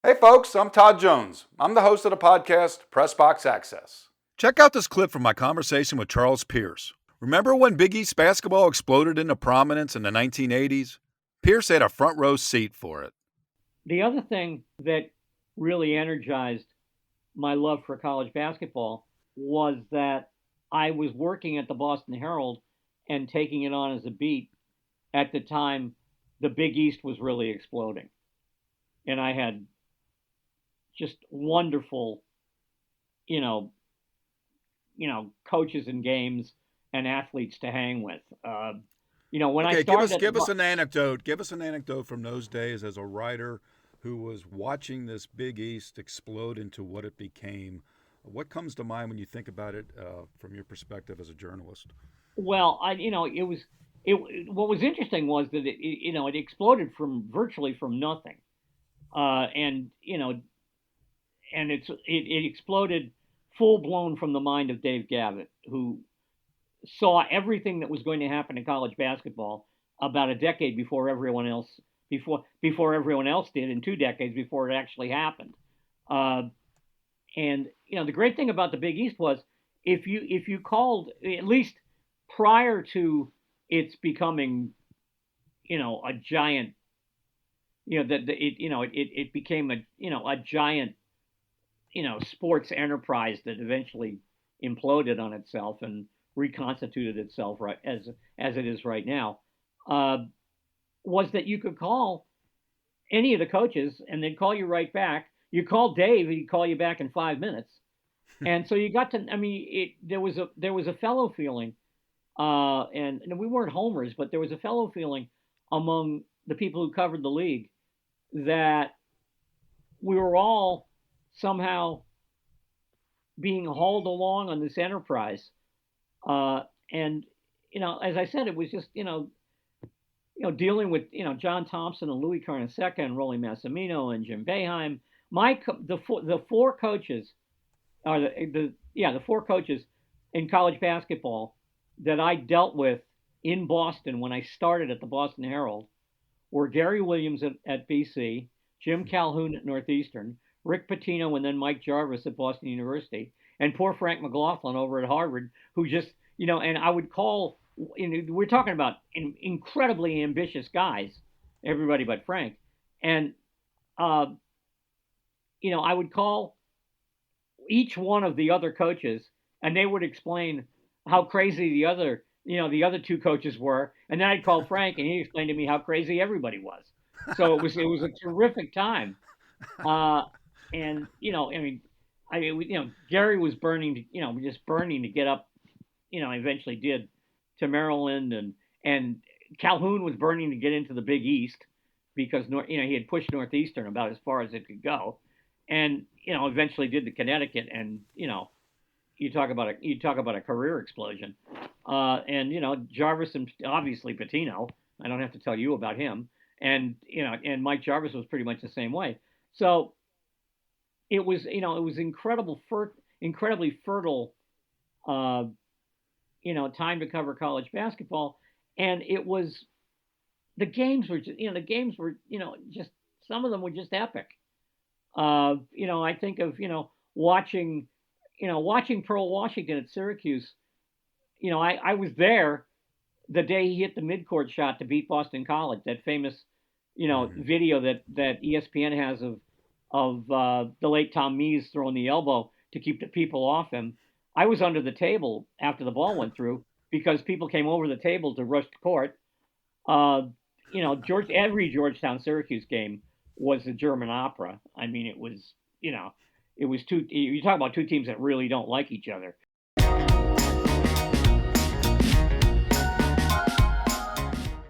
Hey folks, I'm Todd Jones. I'm the host of the podcast Press Box Access. Check out this clip from my conversation with Charles Pierce. Remember when Big East basketball exploded into prominence in the 1980s? Pierce had a front row seat for it. The other thing that really energized my love for college basketball was that I was working at the Boston Herald and taking it on as a beat at the time the Big East was really exploding. And I had just wonderful, you know, coaches and games and athletes to hang with. When I Okay, started at give us an anecdote. Give us an anecdote from those days as a writer who was watching this Big East explode into what it became. What comes to mind when you think about it from your perspective as a journalist? well, it was it. What was interesting was that it exploded from virtually from nothing, and it exploded full blown from the mind of Dave Gavitt, who saw everything that was going to happen in college basketball about a decade before everyone else did, and 2 decades before it actually happened. Uh, and the great thing about the Big East was if you called, at least prior to its becoming a giant, that it became a giant sports enterprise that eventually imploded on itself and reconstituted itself right as it is right now, uh, was that you could call any of the coaches and they'd call you right back. You call Dave, he'd call you back in 5 minutes, and so you got to. I mean, there was a fellow feeling, and we weren't homers, but there was a fellow feeling among the people who covered the league that we were all somehow being hauled along on this enterprise. And as I said, it was just dealing with John Thompson and Louis Carnesecca and Rollie Massimino and Jim Boeheim. The four coaches are the four coaches in college basketball that I dealt with in Boston when I started at the Boston Herald were Gary Williams at BC, Jim Calhoun at Northeastern, Rick Pitino, and then Mike Jarvis at Boston University, and poor Frank McLaughlin over at Harvard, who just, and I would call, we're talking about incredibly ambitious guys, everybody but Frank. And, uh, I would call each one of the other coaches and they would explain how crazy the other two coaches were. And then I'd call Frank and he explained to me how crazy everybody was. So it was a terrific time. Uh, and I mean, Gary was just burning to get up. Eventually did to Maryland, and Calhoun was burning to get into the Big East because he had pushed Northeastern about as far as it could go, and eventually did the Connecticut, and you talk about a career explosion, and Jarvis and obviously Pitino. I don't have to tell you about him, and Mike Jarvis was pretty much the same way. So it was incredibly fertile, uh, time to cover college basketball, and it was the games were just some of them were just epic. I think of watching Pearl Washington at Syracuse. I was there the day he hit the midcourt shot to beat Boston College. That famous, Mm-hmm. video that ESPN has of the late Tom Mees throwing the elbow to keep the people off him. I was under the table after the ball went through because people came over the table to rush the court. Uh, every Georgetown Syracuse game was a German opera. I mean, it was two. You talk about two teams that really don't like each other.